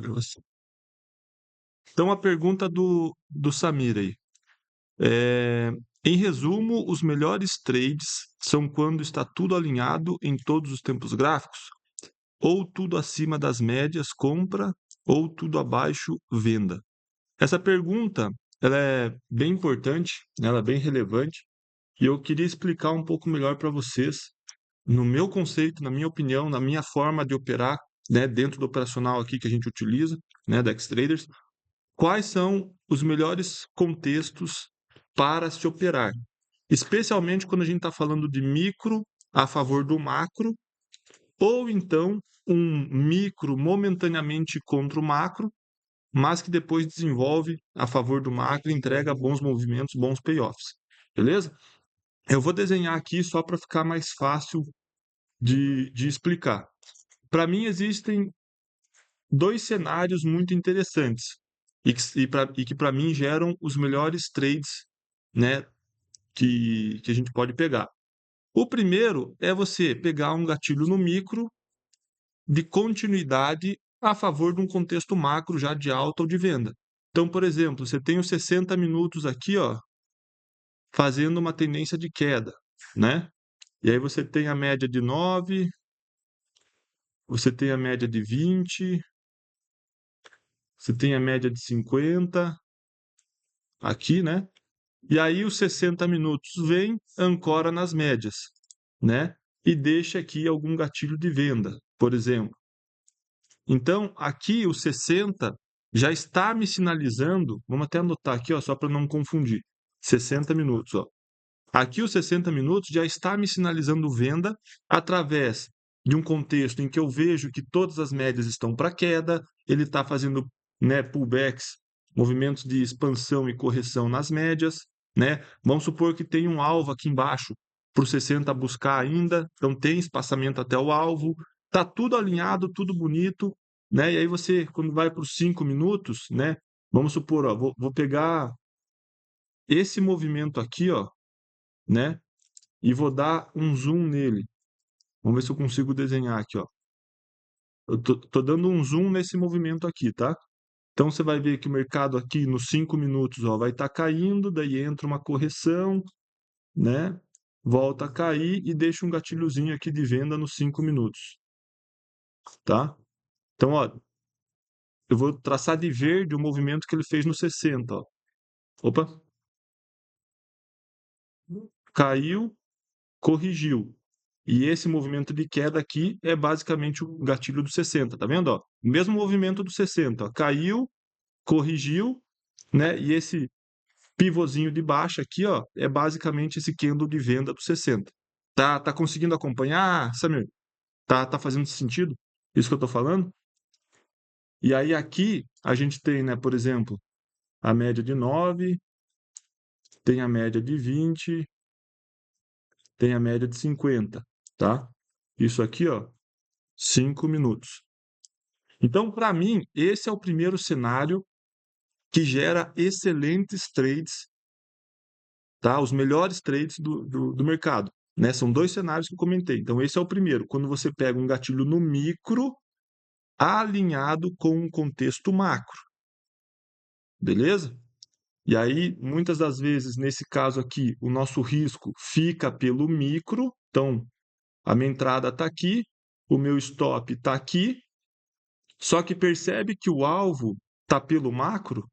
gravação. Então, a pergunta do Samir aí. É, em resumo, os melhores trades são quando está tudo alinhado em todos os tempos gráficos? Ou tudo acima das médias, compra, ou tudo abaixo, venda? Essa pergunta, ela é bem importante, né, ela é bem relevante, e eu queria explicar um pouco melhor para vocês, no meu conceito, na minha opinião, na minha forma de operar, né, dentro do operacional aqui que a gente utiliza, né, da Xtraders, quais são os melhores contextos para se operar, especialmente quando a gente está falando de micro a favor do macro, ou então um micro momentaneamente contra o macro, mas que depois desenvolve a favor do macro e entrega bons movimentos, bons payoffs. Beleza? Eu vou desenhar aqui só para ficar mais fácil de explicar. Para mim, existem dois cenários muito interessantes e que para mim geram os melhores trades, né, que a gente pode pegar. O primeiro é você pegar um gatilho no micro de continuidade a favor de um contexto macro já de alta ou de venda. Então, por exemplo, você tem os 60 minutos aqui, ó, fazendo uma tendência de queda, né? E aí você tem a média de 9, você tem a média de 20, você tem a média de 50 aqui, né? E aí os 60 minutos vem, ancora nas médias, né? E deixa aqui algum gatilho de venda, por exemplo. Então, aqui o 60 já está me sinalizando, vamos até anotar aqui, ó, só para não confundir. 60 minutos, ó. Aqui os 60 minutos já está me sinalizando venda através de um contexto em que eu vejo que todas as médias estão para queda, ele está fazendo, né, pullbacks, movimentos de expansão e correção nas médias, né? Vamos supor que tem um alvo aqui embaixo para o 60 buscar ainda, então tem espaçamento até o alvo, tá tudo alinhado, tudo bonito, né? E aí você, quando vai para os 5 minutos, né? Vamos supor, ó, vou pegar esse movimento aqui, ó, né? E vou dar um zoom nele. Vamos ver se eu consigo desenhar aqui, ó. Eu tô dando um zoom nesse movimento aqui, tá? Então você vai ver que o mercado aqui nos 5 minutos, ó, vai estar caindo, daí entra uma correção, né? Volta a cair e deixa um gatilhozinho aqui de venda nos 5 minutos, tá? Então, ó, eu vou traçar de verde o movimento que ele fez no 60, ó. Opa, caiu, corrigiu. E esse movimento de queda aqui é basicamente o gatilho do 60, tá vendo? Ó? O mesmo movimento do 60, ó, caiu, corrigiu, né? E esse pivôzinho de baixo aqui, ó, é basicamente esse candle de venda do 60. Tá conseguindo acompanhar, Samir? Tá fazendo sentido isso que eu tô falando? E aí aqui a gente tem, né, por exemplo, a média de 9, tem a média de 20, tem a média de 50, tá? Isso aqui, ó, 5 minutos. Então, para mim, esse é o primeiro cenário que gera excelentes trades, tá? Os melhores trades do mercado, né? São dois cenários que eu comentei. Então, esse é o primeiro, quando você pega um gatilho no micro alinhado com um contexto macro, beleza? E aí, muitas das vezes, nesse caso aqui, o nosso risco fica pelo micro. Então, a minha entrada está aqui, o meu stop está aqui, só que percebe que o alvo está pelo macro.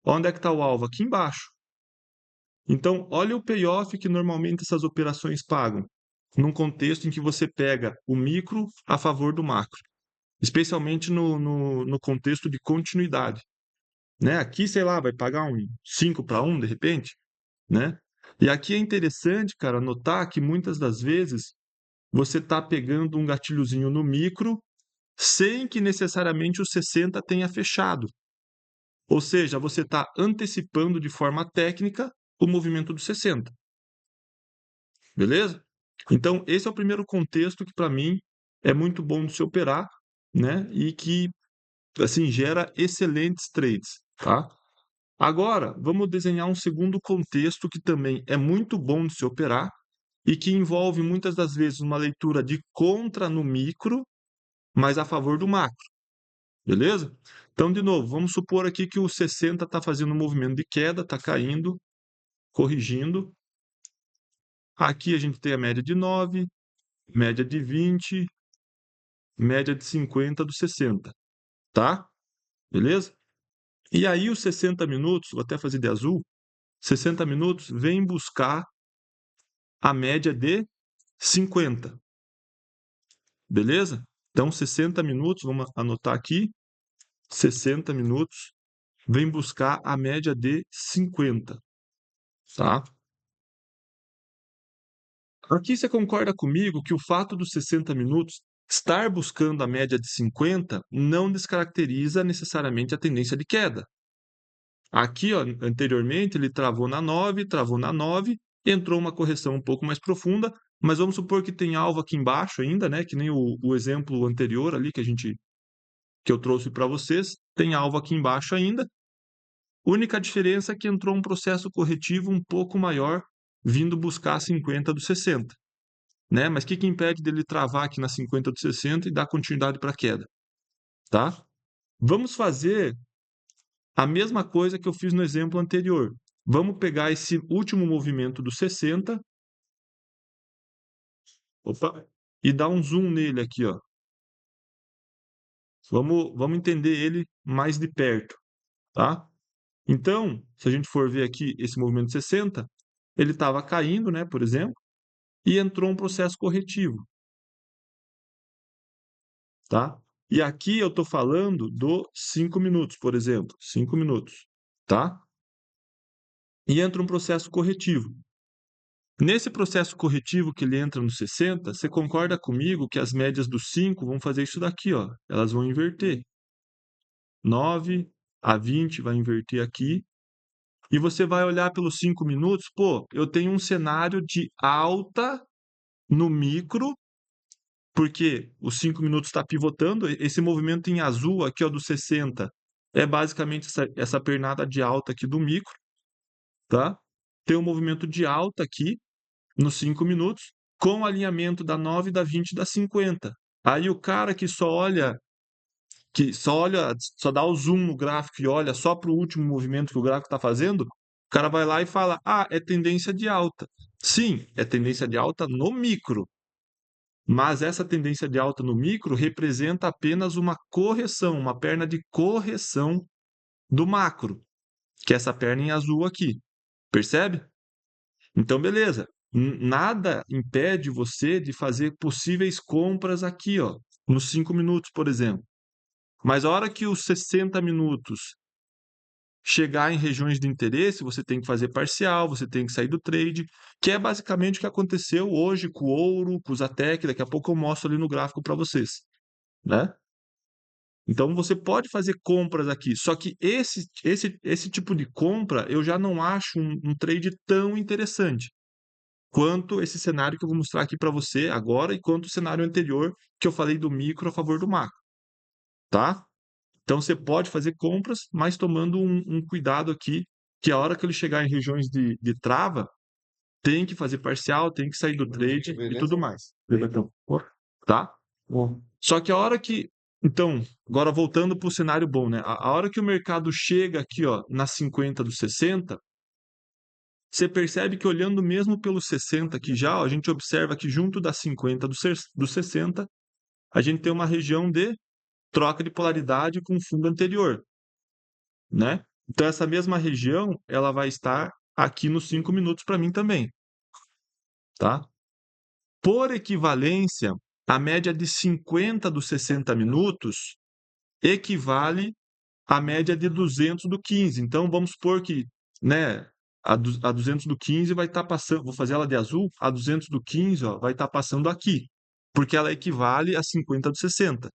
Onde é que está o alvo? Aqui embaixo. Então, olha o payoff que normalmente essas operações pagam, num contexto em que você pega o micro a favor do macro, especialmente no contexto de continuidade. Né? Aqui, sei lá, vai pagar um 5 para 1 de repente, né? E aqui é interessante, cara, notar que muitas das vezes você está pegando um gatilhozinho no micro sem que necessariamente o 60 tenha fechado. Ou seja, você está antecipando de forma técnica o movimento do 60. Beleza? Então, esse é o primeiro contexto que, para mim, é muito bom de se operar, né? E que, assim, gera excelentes trades, tá? Agora, vamos desenhar um segundo contexto que também é muito bom de se operar e que envolve, muitas das vezes, uma leitura de contra no micro, mas a favor do macro. Beleza? Então, de novo, vamos supor aqui que o 60 está fazendo um movimento de queda, está caindo, corrigindo. Aqui a gente tem a média de 9, média de 20, média de 50 do 60, tá? Beleza? E aí os 60 minutos, vou até fazer de azul, 60 minutos vem buscar a média de 50, beleza? Então 60 minutos, vamos anotar aqui, 60 minutos vem buscar a média de 50, tá? Aqui você concorda comigo que o fato dos 60 minutos estar buscando a média de 50 não descaracteriza necessariamente a tendência de queda. Aqui, ó, anteriormente, ele travou na 9, entrou uma correção um pouco mais profunda, mas vamos supor que tem alvo aqui embaixo ainda, né? Que nem o exemplo anterior ali que eu trouxe para vocês, tem alvo aqui embaixo ainda. Única diferença é que entrou um processo corretivo um pouco maior, vindo buscar 50 do 60, né? Mas o que impede dele travar aqui na 50 do 60 e dar continuidade para a queda, tá? Vamos fazer a mesma coisa que eu fiz no exemplo anterior. Vamos pegar esse último movimento do 60, opa, e dar um zoom nele aqui, ó. Vamos entender ele mais de perto, tá? Então, se a gente for ver aqui esse movimento 60, ele estava caindo, né, por exemplo, e entrou um processo corretivo, tá? E aqui eu estou falando do 5 minutos, por exemplo, 5 minutos, tá? E entra um processo corretivo. Nesse processo corretivo que ele entra no 60, você concorda comigo que as médias dos 5 vão fazer isso daqui, ó? Elas vão inverter. 9 a 20 vai inverter aqui. E você vai olhar pelos 5 minutos, pô, eu tenho um cenário de alta no micro, porque os 5 minutos está pivotando. Esse movimento em azul aqui, ó, do 60, é basicamente essa pernada de alta aqui do micro, tá? Tem um movimento de alta aqui nos 5 minutos, com alinhamento da 9, da 20 e da 50. Aí o cara só dá o zoom no gráfico e olha só para o último movimento que o gráfico está fazendo, o cara vai lá e fala: ah, é tendência de alta. Sim, é tendência de alta no micro, mas essa tendência de alta no micro representa apenas uma correção, uma perna de correção do macro, que é essa perna em azul aqui. Percebe? Então, beleza. Nada impede você de fazer possíveis compras aqui, ó, nos 5 minutos, por exemplo. Mas a hora que os 60 minutos chegar em regiões de interesse, você tem que fazer parcial, você tem que sair do trade, que é basicamente o que aconteceu hoje com o ouro, com o Zatec, daqui a pouco eu mostro ali no gráfico para vocês, né? Então você pode fazer compras aqui, só que esse tipo de compra eu já não acho um trade tão interessante quanto esse cenário que eu vou mostrar aqui para você agora e quanto o cenário anterior que eu falei do micro a favor do macro, tá? Então você pode fazer compras, mas tomando um cuidado aqui, que a hora que ele chegar em regiões de trava, tem que fazer parcial, tem que sair do trade e tudo mais. Beleza? Tá? Só que a hora que. Então, agora voltando para o cenário bom, né? A hora que o mercado chega aqui, ó, na 50 do 60, você percebe que olhando mesmo pelo 60 aqui já, ó, a gente observa que junto da 50 do 60, a gente tem uma região de troca de polaridade com o fundo anterior, né? Então essa mesma região, ela vai estar aqui nos 5 minutos para mim também, tá? Por equivalência, a média de 50 dos 60 minutos equivale à média de 200 do 15. Então vamos supor que, né, a 200 do 15 vai estar passando, vou fazer ela de azul, a 200 do 15, ó, vai estar passando aqui, porque ela equivale a 50 do 60.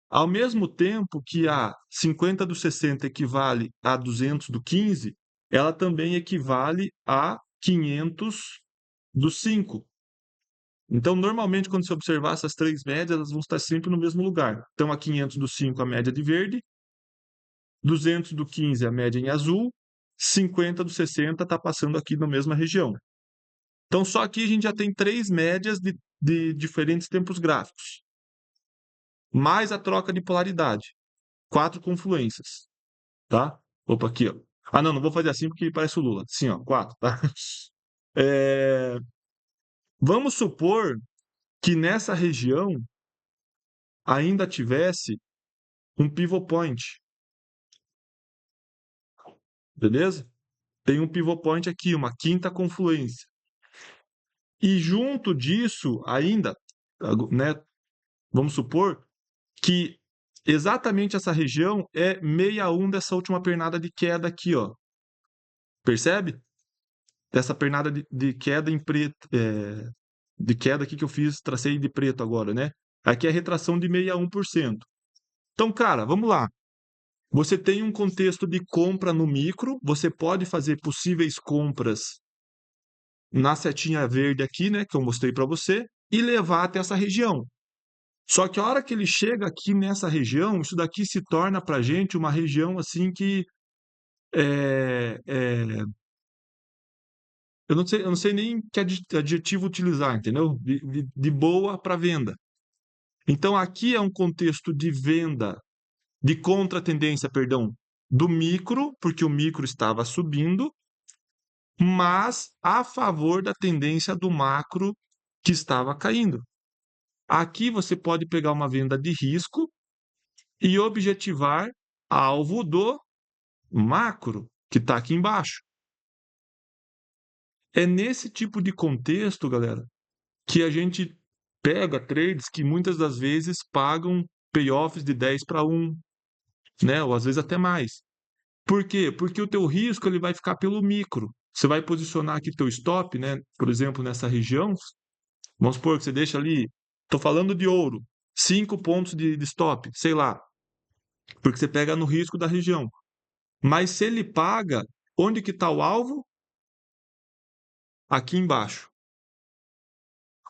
Ao mesmo tempo que a 50 do 60 equivale a 200 do 15, ela também equivale a 500 do 5. Então, normalmente, quando você observar essas três médias, elas vão estar sempre no mesmo lugar. Então, a 500 do 5, a média de verde, 200 do 15, a média em azul, 50 do 60 está passando aqui na mesma região. Então, só aqui a gente já tem três médias de diferentes tempos gráficos. mais a troca de polaridade. 4 confluências, tá? Opa, aqui, ó. Ah, não, não vou fazer assim porque parece o Lula. Sim, ó, 4, tá? É, vamos supor que nessa região ainda tivesse um pivot point, beleza? Tem um pivot point aqui, uma quinta confluência. E junto disso, ainda, né, vamos supor que exatamente essa região é 61 dessa última pernada de queda aqui, ó. Percebe? Dessa pernada de queda em preto, de queda aqui que eu fiz, tracei de preto agora, né? Aqui é a retração de 61%. Então, cara, vamos lá. Você tem um contexto de compra no micro, você pode fazer possíveis compras na setinha verde aqui, né, que eu mostrei para você, e levar até essa região. Só que a hora que ele chega aqui nessa região, isso daqui se torna para a gente uma região assim que é, é, eu não sei nem que adjetivo utilizar, entendeu? De boa para venda. Então aqui é um contexto de venda, de contratendência, perdão, do micro, porque o micro estava subindo, mas a favor da tendência do macro que estava caindo. Aqui você pode pegar uma venda de risco e objetivar alvo do macro, que está aqui embaixo. É nesse tipo de contexto, galera, que a gente pega trades que muitas das vezes pagam payoffs de 10 para 1, né? Ou às vezes até mais. Por quê? Porque o teu risco ele vai ficar pelo micro. Você vai posicionar aqui teu stop, né? Por exemplo, nessa região. Vamos supor que você deixa ali, estou falando de ouro, 5 pontos de stop, sei lá, porque você pega no risco da região. Mas se ele paga, onde que está o alvo? Aqui embaixo.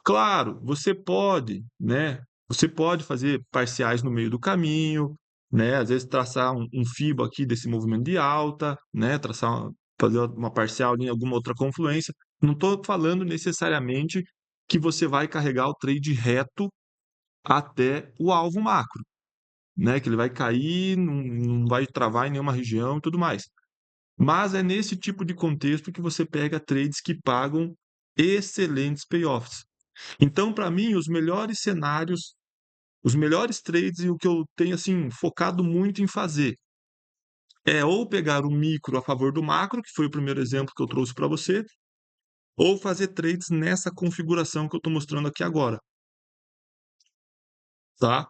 Claro, você pode, né? Você pode fazer parciais no meio do caminho, né? Às vezes traçar um FIBO aqui desse movimento de alta, né? Fazer uma parcial em alguma outra confluência. Não estou falando necessariamente que você vai carregar o trade reto até o alvo macro, né? Que ele vai cair, não vai travar em nenhuma região e tudo mais. Mas é nesse tipo de contexto que você pega trades que pagam excelentes payoffs. Então, para mim, os melhores cenários, os melhores trades e o que eu tenho assim focado muito em fazer é ou pegar o micro a favor do macro, que foi o primeiro exemplo que eu trouxe para você, ou fazer trades nessa configuração que eu estou mostrando aqui agora, tá?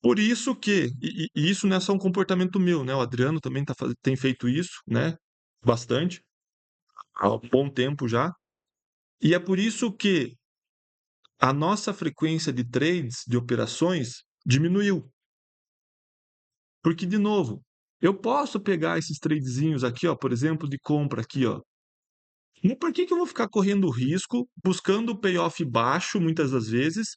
Por isso que, e isso não é só um comportamento meu, né? O Adriano também tem feito isso, né? Bastante, há um bom tempo já. E é por isso que a nossa frequência de trades, de operações, diminuiu. Porque, de novo, eu posso pegar esses tradezinhos aqui, ó, por exemplo, de compra aqui, ó. E por que que eu vou ficar correndo risco, buscando o payoff baixo, muitas das vezes,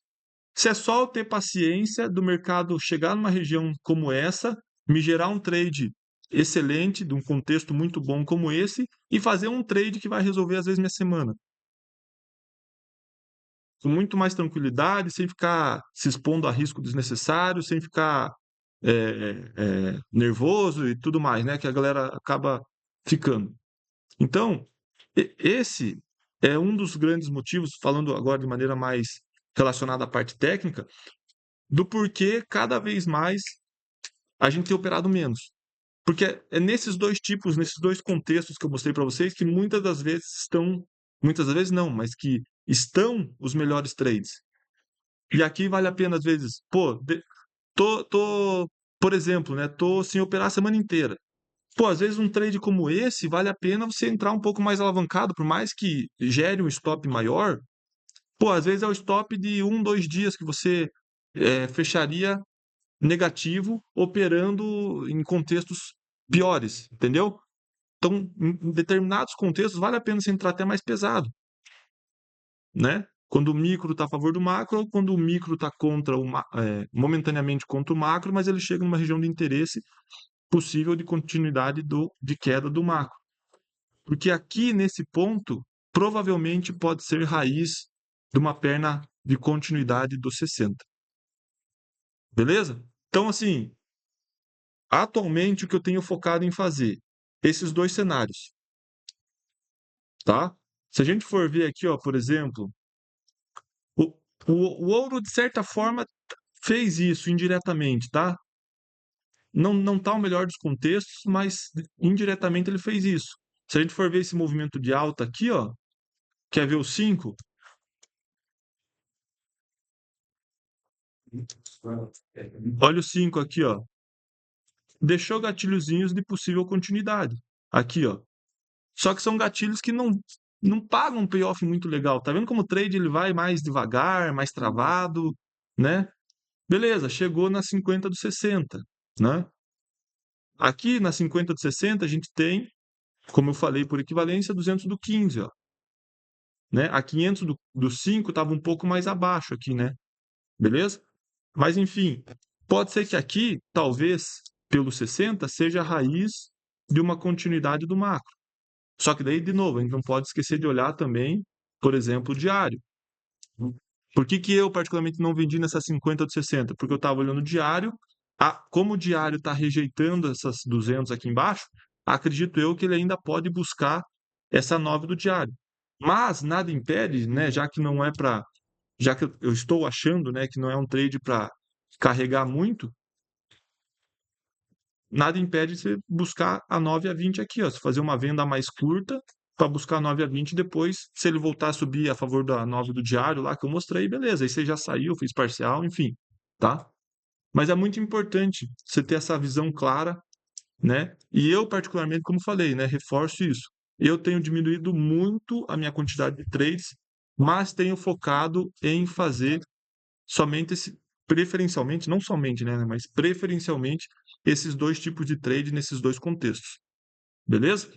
se é só eu ter paciência do mercado chegar numa região como essa, me gerar um trade excelente, de um contexto muito bom como esse, e fazer um trade que vai resolver, às vezes, minha semana. Com muito mais tranquilidade, sem ficar se expondo a risco desnecessário, sem ficar nervoso e tudo mais, né? Que a galera acaba ficando. Então, esse é um dos grandes motivos, falando agora de maneira mais relacionada à parte técnica, do porquê cada vez mais a gente tem operado menos. Porque é nesses dois tipos, nesses dois contextos que eu mostrei para vocês, que muitas das vezes estão, muitas das vezes não, mas que estão os melhores trades. E aqui vale a pena, às vezes, pô, por exemplo, né, tô sem operar a semana inteira. Pô, às vezes um trade como esse vale a pena você entrar um pouco mais alavancado, por mais que gere um stop maior. Pô, às vezes é o stop de 1, 2 dias que você fecharia negativo, operando em contextos piores, entendeu? Então, em determinados contextos, vale a pena você entrar até mais pesado, né? Quando o micro está a favor do macro, ou quando o micro está momentaneamente contra o macro, mas ele chega numa região de interesse possível de continuidade de queda do macro. Porque aqui, nesse ponto, provavelmente pode ser raiz de uma perna de continuidade dos 60. Beleza? Então, assim, atualmente o que eu tenho focado em fazer, esses dois cenários, tá? Se a gente for ver aqui, ó, por exemplo, o, o ouro, de certa forma, fez isso indiretamente, tá? Não tá o melhor dos contextos, mas indiretamente ele fez isso. Se a gente for ver esse movimento de alta aqui, ó, quer ver o 5? Olha o 5 aqui, ó. Deixou gatilhozinhos de possível continuidade. Aqui, ó. Só que são gatilhos que não pagam um payoff muito legal. Tá vendo como o trade ele vai mais devagar, mais travado, né? Beleza, chegou na 50 do 60, né? Aqui na 50 do 60 a gente tem, como eu falei por equivalência, 200 do 15, ó, né? A 500 do 5 estava um pouco mais abaixo aqui, né? Beleza? Mas enfim, pode ser que aqui, talvez, pelo 60, seja a raiz de uma continuidade do macro. Só que daí, de novo, a gente não pode esquecer de olhar também, por exemplo, o diário. Por que que eu, particularmente, não vendi nessa 50 de 60? Porque eu estava olhando o diário, como o diário está rejeitando essas 200 aqui embaixo, acredito eu que ele ainda pode buscar essa 9 do diário. Mas nada impede, né, já que eu estou achando, né, que não é um trade para carregar muito, nada impede de você buscar a 9 a 20 aqui, ó. Você fazer uma venda mais curta para buscar a 9 a 20 depois, se ele voltar a subir a favor da 9 do diário lá que eu mostrei, beleza. Aí você já saiu, fez parcial, enfim, tá? Mas é muito importante você ter essa visão clara, né? E eu, particularmente, como falei, né, reforço isso. Eu tenho diminuído muito a minha quantidade de trades, mas tenho focado em fazer somente preferencialmente, não somente, né, mas preferencialmente esses dois tipos de trade nesses dois contextos. Beleza?